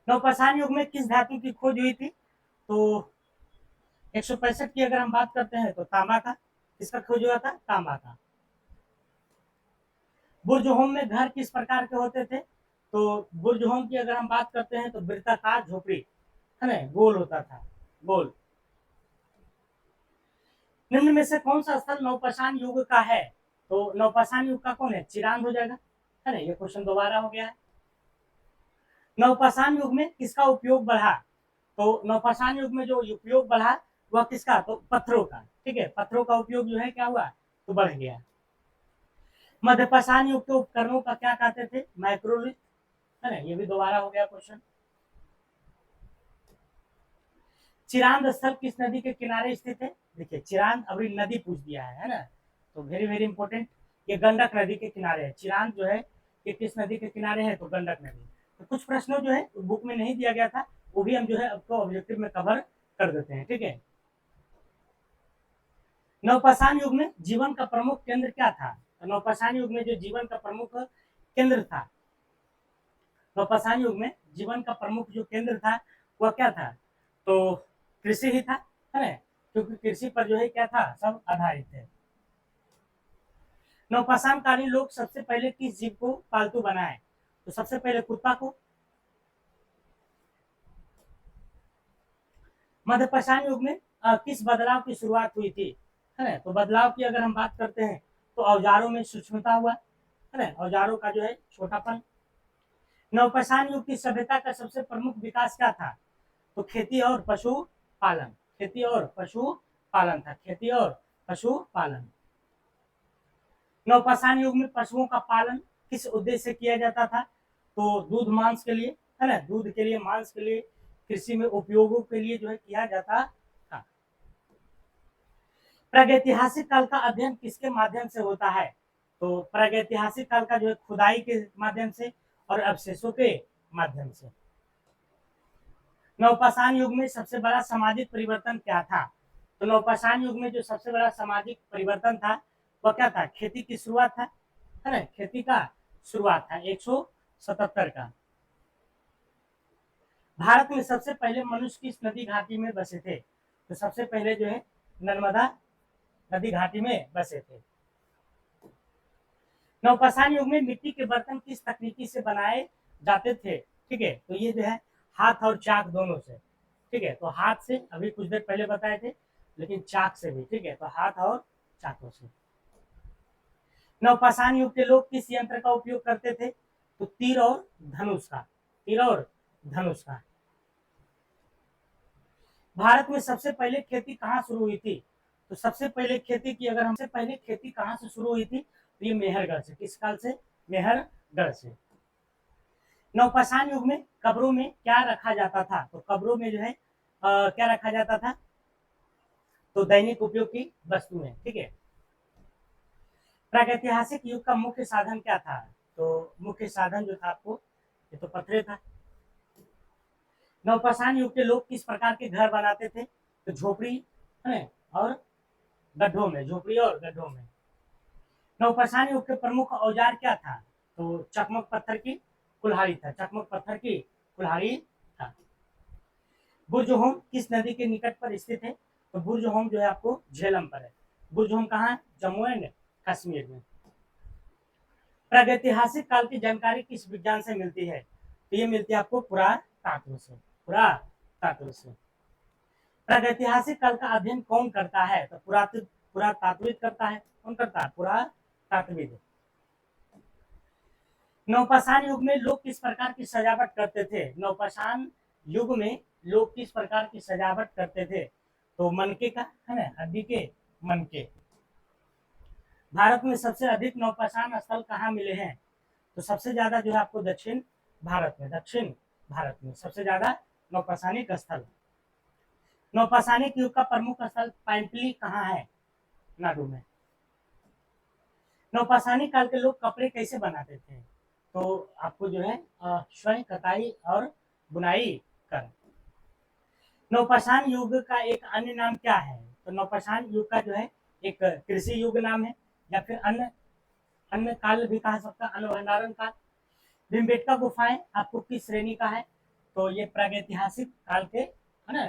नवपाषाण युग में किस धातु की खोज हुई थी? तो 165 की अगर हम बात करते हैं तो तांबा का। किसका खोज हुआ था? तांबा का। बुर्ज होम में घर किस प्रकार के होते थे? तो बुर्ज होम की अगर हम बात करते हैं तो वृत्ताकार झोपड़ी है ना, गोल होता था, गोल। निम्न में से कौन सा स्थल नवपाषाण युग का है? तो नवपाषाण युग का कौन है? चिरांद हो जाएगा, है ना। ये क्वेश्चन दोबारा हो गया है। नवपाषाण युग में किसका उपयोग बढ़ा? तो नवपाषाण युग में जो उपयोग बढ़ा वह किसका? तो पत्थरों का, ठीक है। पत्थरों का उपयोग जो है क्या हुआ? तो बढ़ गया। मध्यपाषाण युग के उपकरणों का क्या कहते थे? माइक्रोलिथ, है ना। ये भी दोबारा हो गया क्वेश्चन। चिरांद स्थल किस नदी के किनारे स्थित है? देखिए चिरांद, अभी नदी पूछ दिया है ना, तो वेरी वेरी इंपॉर्टेंट। ये गंडक नदी के किनारे है। चिरांद जो है ये किस नदी के किनारे है? तो गंडक नदी। तो कुछ प्रश्नों जो है बुक में नहीं दिया गया था, वो भी हम जो है आपको ऑब्जेक्टिव में कवर कर देते हैं, ठीक है। नवपाषाण युग में जीवन का प्रमुख केंद्र क्या था? तो नवपाषाण युग में जो जीवन का प्रमुख केंद्र था, नवपाषाण युग में जीवन का प्रमुख जो केंद्र था वह क्या था? तो कृषि ही था, है ना, क्योंकि कृषि पर जो है क्या था? सब आधारित है। नवपाषाण कालीन लोग सबसे पहले किस जीव को पालतू बनाए? तो सबसे पहले कुत्ता को। मध्यपाषाण युग में किस बदलाव की शुरुआत हुई थी? है ना, तो बदलाव की अगर हम बात करते हैं तो औजारों में सूक्ष्मता हुआ, है ना, औजारों का जो है छोटापन। नवपाषाण युग की सभ्यता का सबसे प्रमुख विकास क्या था? तो खेती और पशु पालन, खेती और पशु पालन था, खेती और पशु पालन। नवपाषाण युग में पशुओं का पालन किस उद्देश्य से किया जाता था? तो दूध मांस के लिए, है ना, दूध के लिए, मांस के लिए, कृषि में उपयोगों के लिए जो है किया जाता था। प्रागैतिहासिक काल का अध्ययन किसके माध्यम से होता है? तो प्रागैतिहासिक काल का जो है खुदाई के माध्यम से और अवशेषों के माध्यम से। नवपाषाण युग में सबसे बड़ा सामाजिक परिवर्तन क्या था? तो नवपाषाण युग में जो सबसे बड़ा सामाजिक परिवर्तन था वह क्या था? खेती की शुरुआत था, है ना, खेती का शुरुआत था 177 का। भारत में सबसे पहले मनुष्य किस नदी घाटी में बसे थे? तो सबसे पहले जो है नर्मदा नदी घाटी में बसे थे। नवपाषाण युग में मिट्टी के बर्तन किस तकनीकी से बनाए जाते थे? ठीक है, तो ये जो है हाथ और चाक दोनों से, ठीक है। तो हाथ से अभी कुछ देर पहले बताए थे, लेकिन चाक से भी, ठीक है। तो हाथ और चाकों से। नवपाषाण युग के लोग किस यंत्र का उपयोग करते थे? तो तीर और धनुष का, तीर और धनुष का। भारत में सबसे पहले खेती कहाँ शुरू हुई थी? तो सबसे पहले खेती की अगर हमसे पहले खेती कहाँ से शुरू हुई थी? तो ये मेहरगढ़ से। किस काल से? मेहरगढ़ से। नवपाषाण युग में कब्रों में क्या रखा जाता था? तो कब्रों में जो है क्या रखा जाता था? तो दैनिक उपयोग की वस्तुएं, ठीक है। प्रागैतिहासिक युग का मुख्य साधन क्या था? तो मुख्य साधन जो था आपको, ये तो पत्थर था। नवपाषाण युग के लोग किस प्रकार के घर बनाते थे? तो झोपड़ी, है, और गड्ढों में, झोपड़ी और गड्ढों में। नवपाषाण युग के प्रमुख औजार क्या था? तो चकमक पत्थर की कुल्हाड़ी था, चकमक पत्थर की कुल्हाड़ी था। बुर्ज होम किस नदी के निकट पर स्थित है? तो बुर्ज होम जो है आपको झेलम पर है। बुर्ज होम कहाँ है? जम्मू एंड कश्मीर में। प्रागैतिहासिक काल की जानकारी किस विज्ञान से मिलती है? तो ये मिलती है आपको पुरातात्व से, पुरातात्व से। प्रागैतिहासिक काल का अध्ययन कौन करता है? तो पुरातात्विक करता है। कौन करता है? पुरातात्विक। नवपाषाण युग में लोग किस प्रकार की सजावट करते थे? नवपाषाण युग में लोग किस प्रकार की सजावट करते थे? तो मनके का, है ना, हड्डी के मनके। भारत में सबसे अधिक नवपाषाण स्थल कहाँ मिले हैं? तो सबसे ज्यादा जो है आपको दक्षिण भारत में, दक्षिण भारत में सबसे ज्यादा नवपाषाणिक स्थल। नवपाषाणिक युग का प्रमुख स्थल पैंपली कहाँ है? नाडू में। नवपाषाणिक काल के लोग कपड़े कैसे बनाते थे? तो आपको जो है स्वयं कताई और बुनाई कर। नवपाषाण युग का एक अन्य नाम क्या है? तो नवपाषाण युग का जो है एक कृषि युग नाम है, या फिर अन्य अन्य काल भी कहा सकता, अन्न भंडारण काल। भीमबेटका गुफाएं आपको किस श्रेणी का है? तो ये प्रागैतिहासिक काल के, है ना,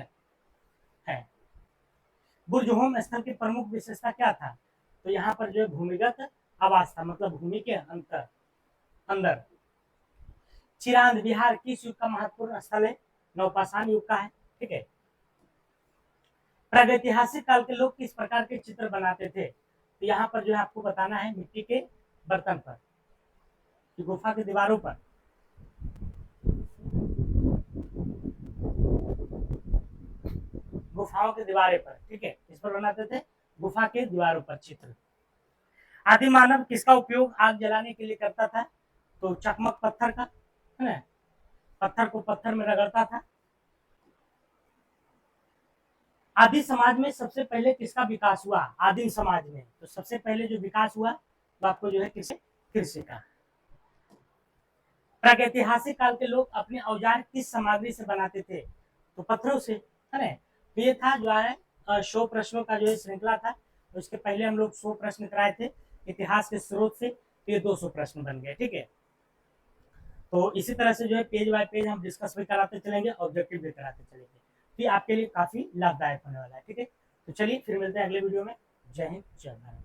है। बुर्ज होम स्थल की प्रमुख विशेषता क्या था? तो यहाँ पर जो है भूमिगत आवास था, मतलब भूमि के अंदर। चिरांद बिहार किस युग का महत्वपूर्ण स्थल है? नवपाषाण युग का है। ठीक है। प्रागैतिहासिक काल के लोग किस प्रकार के चित्र बनाते थे? तो यहाँ पर जो है आपको बताना है मिट्टी के बर्तन पर, गुफा की दीवारों पर। गुफाओं की दीवारें पर, ठीक है, इस पर बनाते थे गुफा के दीवारों पर चित्र। आदि मानव किसका उपयोग आग जलाने के लिए करता था? तो चकमक पत्थर का, है ना, पत्थर को पत्थर में रगड़ता था। आदि समाज में सबसे पहले किसका विकास हुआ? आदिम समाज में तो सबसे पहले जो विकास हुआ वो आपको जो है कृषि का। प्रागैतिहासिक काल के लोग अपने औजार किस सामग्री से बनाते थे? तो पत्थरों से, है ना। तो ये था जो है 100 प्रश्नों का जो है श्रृंखला था। उसके पहले हम लोग 100 प्रश्न कराए थे इतिहास के स्रोत से, ये 200 प्रश्न बन गए। ठीक है। तो इसी तरह से जो है पेज बाय पेज हम डिस्कस भी कराते चलेंगे, ऑब्जेक्टिव भी कराते चलेंगे। तो ये आपके लिए काफी लाभदायक होने वाला है। ठीक है। तो चलिए फिर मिलते हैं अगले वीडियो में। जय हिंद, जय भारत।